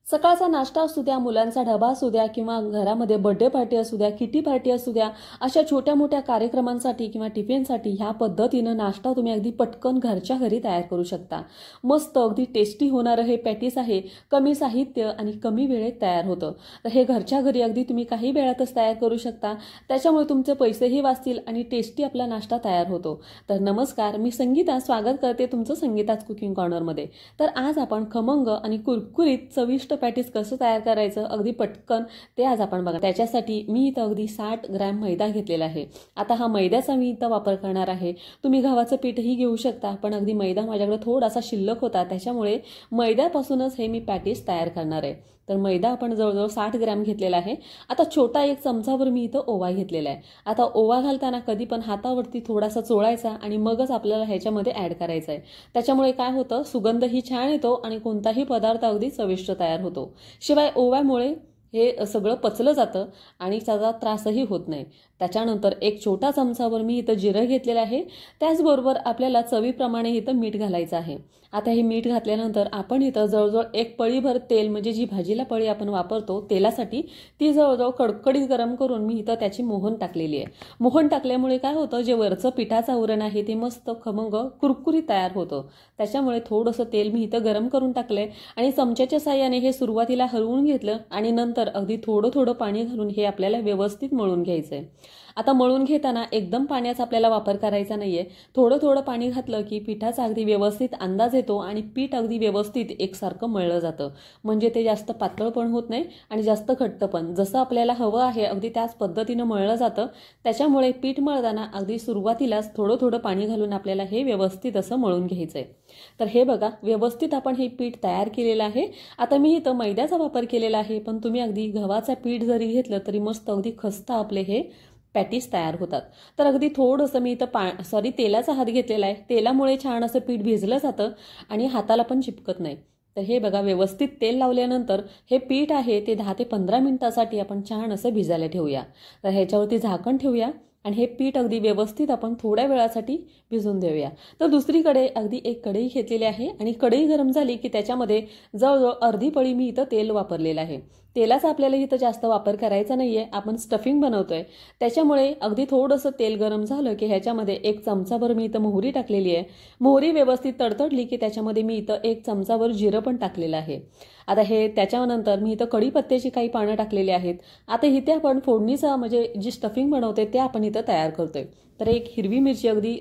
सकाळचा नाश्ता असू द्या, मुलांचा डबा असू द्या किंवा घरामध्ये बर्थडे पार्टी असू द्या, किटी पार्टी असू द्या, अशा छोट्या मोठ्या कार्यक्रमांसाठी किंवा टिफिनसाठी ह्या पद्धतीनं नाश्ता तुम्ही अगदी पटकन घरच्या घरी तयार करू शकता। मस्त अगदी टेस्टी होणारं हे पॅटीस आहे, कमी साहित्य आणि कमी वेळेत तयार होतं। तर हे घरच्या घरी अगदी तुम्ही काही वेळातच तयार करू शकता, त्याच्यामुळे तुमचे पैसेही वाचतील आणि टेस्टी आपला नाश्ता तयार होतो। तर नमस्कार, मी संगीता स्वागत करते तुमचं संगीताच कुकिंग कॉर्नरमध्ये। तर आज आपण खमंग आणि कुरकुरीत चविष्ट पॅटीस कसं तयार करायचं अगदी पटकन ते आज आपण बघा। त्याच्यासाठी मी इथं अगदी 60 ग्रॅम मैदा घेतलेला आहे। आता हा मैद्याचा मी इथं वापर करणार आहे। तुम्ही गव्हाचं पीठही घेऊ शकता, पण अगदी मैदा माझ्याकडे थोडासा शिल्लक होता, त्याच्यामुळे मैद्यापासूनच हे मी पॅटीस तयार करणार आहे। तर मैदा आपण जवळजवळ 60 ग्रॅम घेतलेला आहे। आता छोटा एक चमचाभर मी इथं ओवा घेतलेला आहे। आता ओवा घालताना कधी पण हातावरती थोडासा चोळायचा आणि मगच आपल्याला ह्याच्यामध्ये ऍड करायचा आहे। त्याच्यामुळे काय होतं, सुगंधही छान येतो आणि कोणताही पदार्थ अगदी चविष्ट तयार होतो। शिवाय ओव्यामुळे हे सगळं पचलं जातं आणि त्याचा त्रासही होत नाही। त्याच्यानंतर एक छोटा चमचाभर मी इथं जिरं घेतलेलं आहे। त्याचबरोबर आपल्याला चवीप्रमाणे इथं मीठ घालायचं आहे। आता हे मीठ घातल्यानंतर आपण इथं जवळजवळ एक पळीभर तेल, म्हणजे जी भाजीला पळी आपण वापरतो तेलासाठी, ती जवळजवळ कडकडीत गरम करून मी इथं त्याची मोहन टाकलेली आहे। मोहन टाकल्यामुळे काय होतं, जे वरचं पिठाचं आवरण आहे ते मस्त खमंग कुरकुरीत तयार होतं। त्याच्यामुळे थोडंसं तेल मी इथं गरम करून टाकलंय आणि चमच्याच्या साहाय्याने हे सुरुवातीला हलवून घेतलं आणि नंतर अगदी थोडं थोडं पाणी घालून हे आपल्याला व्यवस्थित मळून घ्यायचंय। आता मळून घेताना एकदम पाण्याचा आपल्याला वापर करायचा नाहीये। थोडं थोडं पाणी घातलं की पिठाचा अगदी व्यवस्थित अंदाज येतो आणि पीठ अगदी व्यवस्थित एकसारखं मळलं जातं, म्हणजे ते जास्त पातळ पण होत नाही आणि जास्त घट्ट पण, जसं आपल्याला हवं आहे अगदी त्याच पद्धतीनं मळलं जातं। त्याच्यामुळे पीठ मळताना अगदी सुरुवातीलाच थोडं थोडं पाणी घालून आपल्याला हे व्यवस्थित असं मळून घ्यायचंय। तर हे बघा, व्यवस्थित आपण हे पीठ तयार केलेलं आहे। आता मी इथं मैद्याचा वापर केलेला आहे, पण तुम्ही अगदी गव्हाचं पीठ जरी घेतलं तरी मस्त अगदी खस्ता आपले हे पॅटीस तयार होतात। तर अगदी थोडंसं मी इथं तेलाचा हात घेतलेला आहे। तेलामुळे छान असं पीठ भिजलं जातं आणि हाताला पण चिपकत नाही। तर हे बघा, व्यवस्थित तेल लावल्यानंतर हे पीठ आहे ते 10 ते 15 मिनिटासाठी आपण छान असं भिजायला ठेवूया। तर ह्याच्यावरती झाकण ठेवूया आणि हे पीठ अगदी व्यवस्थित आपण थोड्या वेळासाठी भिजून देऊया। तर दुसरीकडे अगदी एक कढई घेतलेली आहे आणि कढई गरम झाली की त्याच्यामध्ये जवळजवळ अर्धी पळी मी इथं तेल वापरलेलं आहे। तेलाचा आपल्याला इथं जास्त वापर करायचा नाहीये, आपण स्टफिंग बनवतोय। त्याच्यामुळे अगदी थोडंसं तेल गरम झालं की ह्याच्यामध्ये एक चमचाभर मी इथं मोहरी टाकलेली आहे। मोहरी व्यवस्थित तडतडली की त्याच्यामध्ये मी इथं एक चमचाभर जिरं पण टाकलेलं आहे। आता हे त्याच्यानंतर मी इथं कढीपत्त्याची काही पानं टाकलेली आहेत। आता इथे आपण फोडणीचा म्हणजे जी स्टफिंग बनवते ते आपण इथं तयार करतोय। तर एक हिरवी मिरची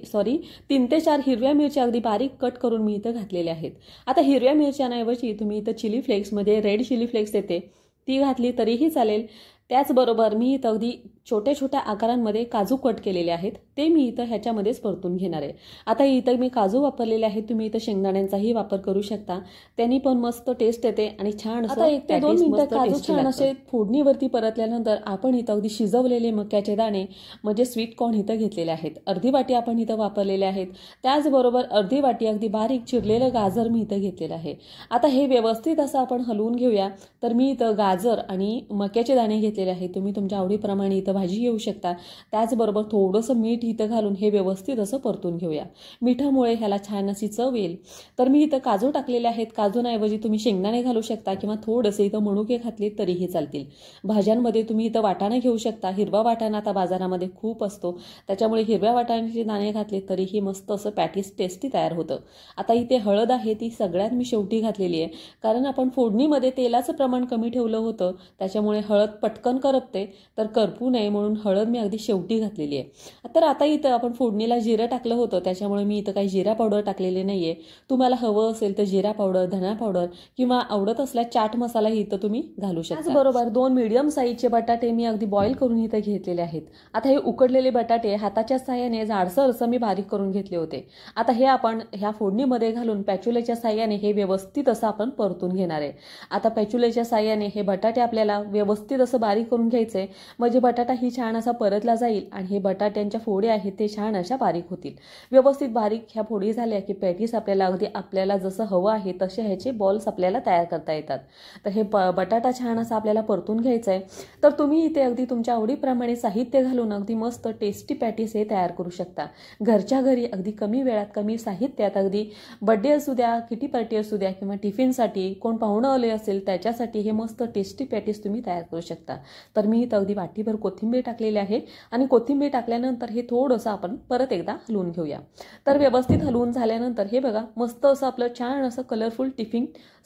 3 ते 4 हिरव्या मिरच्या अगदी बारीक कट करून मी इथं घातलेल्या आहेत। आता हिरव्या मिरच्यांऐवजी तुम्ही इथं चिली फ्लेक्समध्ये रेड चिली फ्लेक्स येते ती घातली तरीही चालेल। त्याचबरोबर मी इथं अगदी छोट्या छोट्या आकारांमध्ये काजू कट केलेले आहेत, ते मी इथं ह्याच्यामध्येच परतून घेणार आहे। आता इथं मी काजू वापरलेले आहेत, तुम्ही इथं शेंगदाण्यांचाही वापर करू शकता, त्यांनी पण मस्त टेस्ट येते आणि छान असं। आता 1 ते 2 मिनिटं काजू छान असे फोडणीवरती परतल्यानंतर आपण इथं अगदी शिजवलेले मक्याचे दाणे म्हणजे स्वीट कॉर्न इथं घेतलेले आहेत, अर्धी वाटी आपण इथं वापरलेले आहेत। त्याचबरोबर अर्धी वाटी अगदी बारीक चिरलेलं गाजर मी इथं घेतलेलं आहे। आता हे व्यवस्थित असं आपण हलवून घेऊया। तर मी इथं गाजर आणि मक्याचे दाणे घेतलेले आहेत, तुम्ही तुमच्या आवडीप्रमाणे इथं भाजी घेऊ शकता। त्याचबरोबर थोडंसं मीठ इथं घालून हे व्यवस्थित असं परतून घेऊया। मिठामुळे ह्याला छान अशी चव येईल। तर मी इथं काजू टाकलेले आहेत, काजूंऐवजी तुम्ही शेंगदाणे घालू शकता किंवा थोडेसे इथं मनुके घातले तरीही चालतील। भाज्यांमध्ये तुम्ही इथं वाटाणा घेऊ शकता, हिरवा वाटाणा आता बाजारामध्ये खूप असतो, त्याच्यामुळे हिरव्या वाटाण्याचे दाणे घातले तरीही मस्त असं पॅटीस टेस्टी तयार होतं। आता इथे हळद आहे, ती सगळ्यात मी शेवटी घातलेली आहे, कारण आपण फोडणीमध्ये तेलाचं प्रमाण कमी ठेवलं होतं, त्याच्यामुळे हळद पटकन करपते, तर करपू नये म्हणून हळद मी अगदी शेवटी घातलेली आहे। तर आता इथं आपण फोडणीला जिरं टाकलं होतं, त्याच्यामुळे मी इथं काही जिरा पावडर टाकलेले नाहीये। तुम्हाला हवं असेल तर जिरा पावडर, धना पावडर किंवा आवडत असल्यास चाट मसालाही इथं तुम्ही घालू शकता। त्याचबरोबर 2 मीडियम साईजचे बटाटे मी अगदी बॉईल करून इथं घेतलेले आहेत। आता हे उकडलेले बटाटे हाताच्या साहाय्याने जाडसर असं मी बारीक करून घेतले होते। आता हे आपण ह्या फोडणीमध्ये घालून पॅच्युलेच्या साहाय्याने हे व्यवस्थित असं आपण परतून घेणार आहे। आता पॅच्युलेच्या साहाय्याने हे बटाटे आपल्याला व्यवस्थित असं बारीक करून घ्यायचंय, म्हणजे बटाटा ही छान असा परतला जाईल आणि हे बटाट्यांच्या फोडी आहेत ते छान अशा बारीक होतील. व्यवस्थित बारीक ह्या फोडी झाल्या की पॅटीस आपल्याला जसं हवं आहे तसे ह्याचे बॉल्स आपल्याला तयार करता येतात. तर हे बटाटा छान असा आपल्याला परतून घ्यायचा आहे. तर तुम्ही इथे अगदी तुमच्या आवडीप्रमाणे साहित्य घालून अगदी मस्त टेस्टी पॅटीस हे तयार करू शकता. घरच्या घरी अगदी कमी वेळात कमी साहित्यात अगदी बर्थडे असू द्या, किटी पार्टी असू द्या किंवा टिफिनसाठी कोण पाहुणं आले असेल त्याच्यासाठी हे मस्त टेस्टी पॅटीस तुम्ही तयार करू शकता. तर मी इथं अगदी वाटीभर कोथिंबीर टाकलेली आहे आणि कोथिंबीर टाकल्यानंतर हे थोडंसं आपण परत एकदा हलवून घेऊया. तर व्यवस्थित हलवून झाल्यानंतर हे बघा मस्त असं आपलं छान असं कलरफुल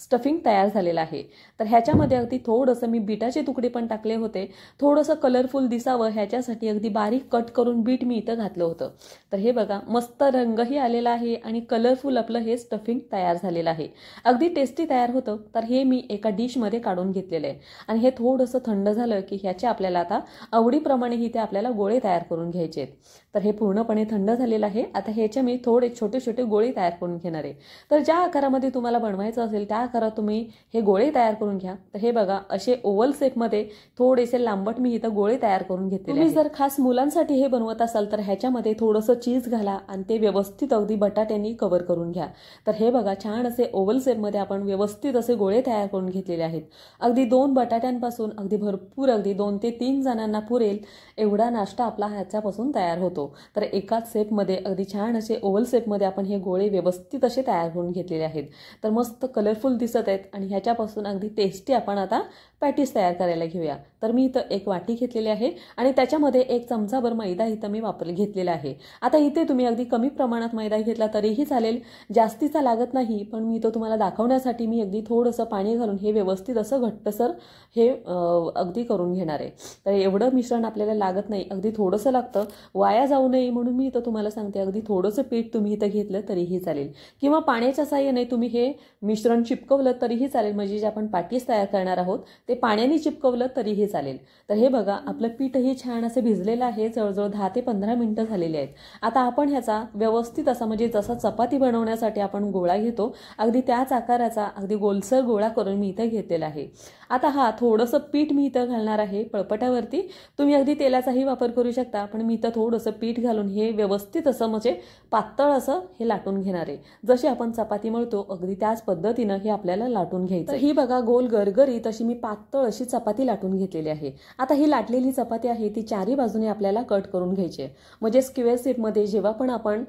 स्टफिंग तयार झालेलं आहे. तर ह्याच्यामध्ये अगदी थोडंसं मी बीटाचे तुकडे पण टाकले होते. थोडंसं कलरफुल दिसावं ह्याच्यासाठी अगदी बारीक कट करून बीट मी इथं घातलं होतं. तर हे बघा मस्त रंगही आलेला आहे आणि कलरफुल आपलं हे स्टफिंग तयार झालेलं आहे. अगदी टेस्टी तयार होतं. तर हे मी एका डिशमध्ये काढून घेतलेलं आहे आणि हे थोडंसं थंड झालं की ह्याचे आपल्याला आता आवडीप्रमाणे ते आपल्याला गोळे तयार करून घ्यायचे आहेत. तर हे पूर्णपणे थंड झालेलं आहे. आता ह्याचे मी थोडे छोटे छोटे गोळे तयार करून घेणार आहे. तर ज्या आकारामध्ये तुम्हाला बनवायचं असेल त्या आकारात तुम्ही हे गोळे तयार करून घ्या. तर हे बघा असे ओव्हल शेपमध्ये थोडेसे लांबट मी इथं गोळे तयार करून घेतले. तुम्ही जर खास मुलांसाठी हे बनवत असाल तर ह्याच्यामध्ये थोडंसं चीज घाला आणि ते व्यवस्थित अगदी बटाट्यांनी कव्हर करून घ्या. तर हे बघा छान असे ओव्हल शेपमध्ये आपण व्यवस्थित असे गोळे तयार करून घेतलेले आहेत. अगदी 2 बटाट्यांपासून अगदी भरपूर अगदी 2 ते 3 जणांना पुरेल एवढा नाश्ता आपला ह्याच्यापासून तयार होतो. तर एकाच शेपमध्ये अगदी छान असे ओव्हल शेपमध्ये आपण हे गोळे व्यवस्थित असे तयार करून घेतलेले आहेत. तर मस्त कलरफुल दिसत आहेत आणि ह्याच्यापासून अगदी टेस्टी आपण आता पॅटीस तयार करायला घेऊया. तर मी इथं एक वाटी घेतलेली आहे आणि त्याच्यामध्ये 1 चमचाभर मैदा इथं मी घेतलेला आहे. आता इथे तुम्ही अगदी कमी प्रमाणात मैदा घेतला तरीही चालेल, जास्तीचा लागत नाही. पण मी तो तुम्हाला दाखवण्यासाठी मी अगदी थोडंसं पाणी घालून हे व्यवस्थित असं घट्टसर हे अगदी करून घेणार आहे. तर एवढं मिश्रण आपल्याला लागत नाही, अगदी थोडंसं लागतं. वाया जाऊ नये म्हणून मी इथं तुम्हाला सांगते अगदी थोडंसं पीठ तुम्ही इथं घेतलं तरीही चालेल किंवा पाण्याच्या साहाय्याने तुम्ही हे मिश्रण चिपकवलं तरीही चालेल. म्हणजे जे आपण पॅटीस तयार करणार आहोत ते पाण्याने चिपकवलं तरीही चालेल. तर हे बघा आपलं पीठही छान असं भिजलेलं आहे. जवळजवळ 10 ते 15 मिनिटं झालेली आहेत. आता आपण ह्याचा व्यवस्थित असा म्हणजे जसा चपाती बनवण्यासाठी आपण गोळा घेतो अगदी त्याच आकाराचा अगदी गोलसर गोळा करून मी इथं घेतलेला आहे. आता हा थोडंसं पीठ मी इथं घालणार आहे पळपटावरती. तुम्ही अगदी तेलाचाही वापर करू शकता, पण मी इथं थोडंसं पीठ घालून हे व्यवस्थित असं म्हणजे पातळ असं हे लाटून घेणार आहे. जशी आपण चपाती मळतो अगदी त्याच पद्धतीनं हे आपल्याला लाटून घ्यायचं. ही बघा गोल गरगरीत अशी मी पातळ अशी चपाती लाटून घेतलेली आहे. आता ही लाटलेली चपाती आहे ती चारी बाजूने आपल्याला कट करून घ्यायची आहे. म्हणजे स्क्वेअर शेपमध्ये जेव्हा पण आपण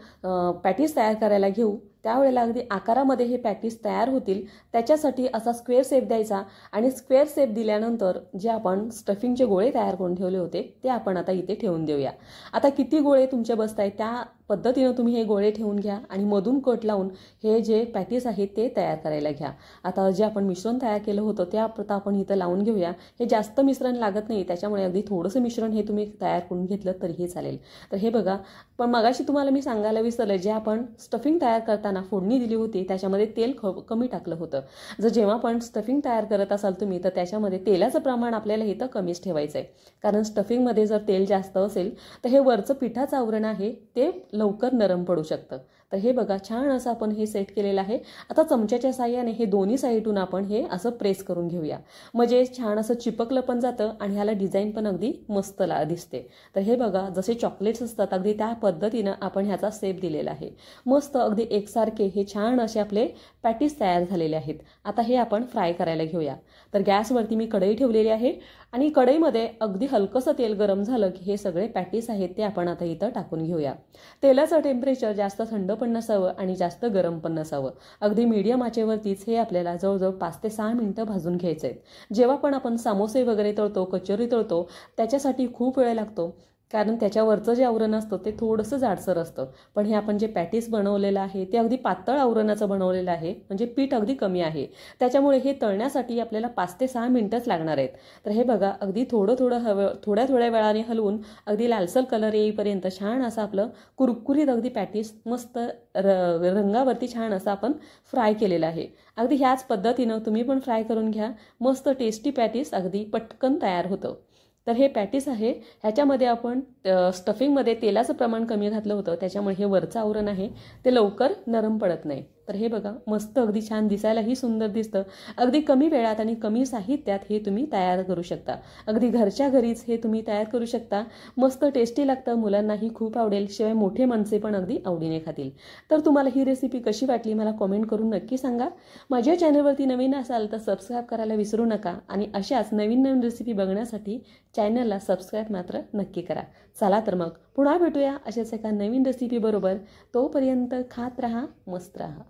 पॅटीस तयार करायला घेऊ त्यावेळेला अगदी आकारामध्ये हे पॅटीस तयार होतील त्याच्यासाठी असा स्क्वेअर शेप द्यायचा आणि स्क्वेअर शेप दिल्यानंतर जे आपण स्टफिंगचे गोळे तयार करून ठेवले होते ते आपण आता इथे ठेवून देऊया. आता किती गोळे तुमचे बसतायत त्या पद्धतीनं तुम्ही हे गोळे ठेवून घ्या आणि मधून कट लावून हे जे पॅटीस आहेत ते तयार करायला घ्या. आता जे आपण मिश्रण तयार केलं होतं ते आता आपण इथं लावून घेऊया. हे जास्त मिश्रण लागत नाही त्याच्यामुळे अगदी थोडंसं मिश्रण हे तुम्ही तयार करून घेतलं तरीही चालेल. तर हे बघा पण मगाशी तुम्हाला मी सांगायला विसरले जे आपण स्टफिंग तयार करताना फोडणी दिली होती त्याच्यामध्ये तेल कमी टाकलं होतं. जर जेव्हा पण स्टफिंग तयार करत असाल तुम्ही तर त्याच्यामध्ये तेलाचं प्रमाण आपल्याला इथं कमीच ठेवायचं आहे. कारण स्टफिंगमध्ये जर तेल जास्त असेल तर हे वरचं पिठाचं आवरण आहे ते लवकर नरम पडू शकतं. तर हे बघा छान असं आपण हे सेट केलेलं आहे. आता चमच्याच्या साहाय्याने हे दोन्ही साईडून आपण हे असं प्रेस करून घेऊया. म्हणजे छान असं चिपकलं पण जातं आणि ह्याला डिझाईन पण अगदी मस्त दिसते. तर हे बघा जसे चॉकलेट्स असतात अगदी त्या पद्धतीनं आपण ह्याचा शेप दिलेला आहे. मस्त अगदी एकसारखे हे छान असे आपले पॅटीस तयार झालेले आहेत. आता हे आपण फ्राय करायला घेऊया. तर गॅसवरती मी कढई ठेवलेली आहे आणि कढईमध्ये अगदी हलकंसं तेल गरम झालं की हे सगळे पॅटीस आहेत ते आपण आता इथं टाकून घेऊया. तेलाचं टेम्परेचर जास्त थंड पण नसावं आणि जास्त गरम पण नसावं. अगदी मीडियम आचेवरतीच हे आपल्याला जवळजवळ 5 ते 6 मिनिटं भाजून घ्यायचे आहेत. जेव्हा पण आपण समोसे वगैरे तळतो कचोरी तळतो त्याच्यासाठी खूप वेळ लागतो कारण त्याच्यावरचं जे आवरण असतं ते थोडंसं जाडसर असतं. पण हे आपण जे पॅटीस बनवलेलं आहे ते अगदी पातळ आवरणाचं बनवलेलं आहे म्हणजे पीठ अगदी कमी आहे त्याच्यामुळे हे तळण्यासाठी आपल्याला 5 ते 6 मिनिटंच लागणार आहेत. तर हे बघा अगदी थोड्या वेळाने हलवून अगदी लालसर कलर येईपर्यंत छान असं आपलं कुरकुरीत अगदी पॅटीस मस्त रंगावरती छान असं आपण फ्राय केलेलं आहे. अगदी ह्याच पद्धतीनं तुम्ही पण फ्राय करून घ्या. मस्त टेस्टी पॅटीस अगदी पटकन तयार होतं. तर हे पॅटीस आहे ह्याच्यामध्ये आपण स्टफिंगमध्ये तेलाचं प्रमाण कमी घातलं होतं त्याच्यामुळे हे वरचं आवरण आहे ते लवकर नरम पडत नाही. तर हे बघा, मस्त अगदी छान दिसायलाही सुंदर दिसतं. अगदी कमी वेळात आणि कमी साहित्यात हे तुम्ही तयार करू शकता. अगदी घरच्या घरीच हे तुम्ही तयार करू शकता. मस्त टेस्टी लागतं, मुलांनाही खूप आवडेल, शिवाय मोठे माणसे पण अगदी आवडीने खातील. तर तुम्हाला ही रेसिपी कशी वाटली मला कॉमेंट करून नक्की सांगा. माझ्या चॅनलवरती नवीन असाल तर सबस्क्राईब करायला विसरू नका आणि अशाच नवीन नवीन रेसिपी बघण्यासाठी चॅनलला सबस्क्राईब मात्र नक्की करा. चला तर मग पुन्हा भेटूया अशाच एका नवीन रेसिपी बरोबर. तोपर्यंत खात राहा, मस्त राहा.